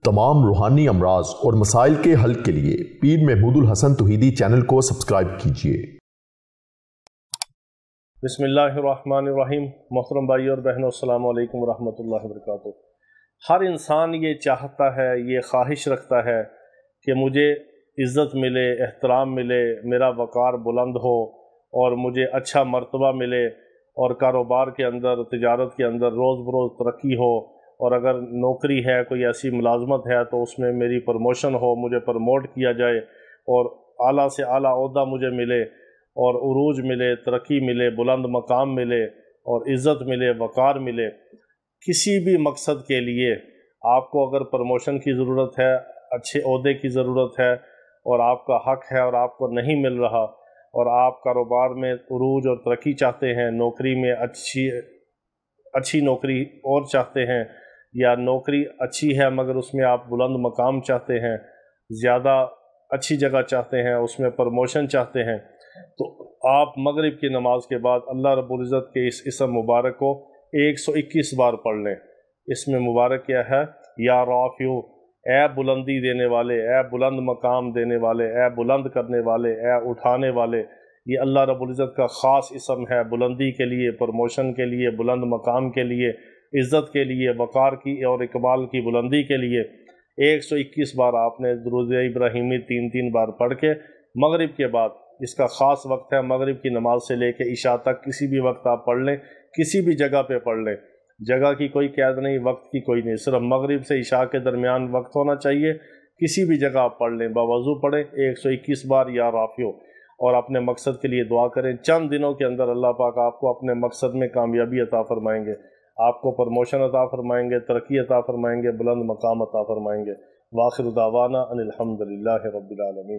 तमाम रूहानी अमराज और मसाइल के हल के लिए पीर महमूदुल हसन तौहीदी चैनल को सब्सक्राइब कीजिए। बिस्मिल्लाहिर्रहमानिर्रहीम। मोहतरम भाई और बहनों, अस्सलाम वालेकुम रहमतुल्लाहि व बरकातुहू। हर इंसान ये चाहता है, ये ख्वाहिश रखता है कि मुझे इज़्ज़त मिले, एहतराम मिले, मेरा वक़ार बुलंद हो और मुझे अच्छा मर्तबा मिले और कारोबार के अंदर, तिजारत के अंदर रोज़ बरोज़ तरक्की हो, और अगर नौकरी है, कोई ऐसी मुलाजमत है तो उसमें मेरी प्रमोशन हो, मुझे प्रमोट किया जाए और आला से आला ओहदा मुझे मिले और उरूज मिले, तरक्की मिले, बुलंद मकाम मिले और इज़्ज़त मिले, वक़ार मिले। किसी भी मकसद के लिए आपको अगर प्रमोशन की ज़रूरत है, अच्छे ओहदे की ज़रूरत है और आपका हक़ है और आपको नहीं मिल रहा, और आप कारोबार में उरूज और तरक्की चाहते हैं, नौकरी में अच्छी नौकरी और चाहते हैं, या नौकरी अच्छी है मगर उसमें आप बुलंद मकाम चाहते हैं, ज़्यादा अच्छी जगह चाहते हैं, उसमें प्रमोशन चाहते हैं, तो आप मगरिब की नमाज के बाद अल्लाह रब्बुल इज़्ज़त के इस इसम मुबारक को 121 बार पढ़ लें। इसमें मुबारक क्या है? या राफ़िउ, ए बुलंदी देने वाले, ए बुलंद मकाम देने वाले, ए बुलंद करने वाले, ए उठाने वाले। ये अल्लाह रब्बुल इज़्ज़त का ख़ास इसम है, बुलंदी के लिए, प्रमोशन के लिए, बुलंद मकाम के लिए, इज़्ज़त के लिए, वक़ार की और इकबाल की बुलंदी के लिए 121 बार आपने दुरूद इब्राहिमी 3-3 बार पढ़ के मगरिब के बाद, इसका ख़ास वक्त है मगरिब की नमाज से लेकर इशा तक, किसी भी वक्त आप पढ़ लें, किसी भी जगह पे पढ़ लें, जगह की कोई कैद नहीं, वक्त की कोई नहीं, सिर्फ मगरिब से इशा के दरमियान वक्त होना चाहिए। किसी भी जगह आप पढ़ लें, बावज़ू पढ़ें 121 बार या राफ़ियो, और अपने मकसद के लिए दुआ करें। चंद दिनों के अंदर अल्लाह पाक आपको अपने मकसद में कामयाबी अता फरमाएंगे, आपको प्रमोशन अता फरमाएंगे, तरक्की अता फरमाएंगे, बुलंद मकाम अता फरमाएंगे। वाखिर दावाना अनिल हम्दुलिल्लाहि रब्बिल आलमीन।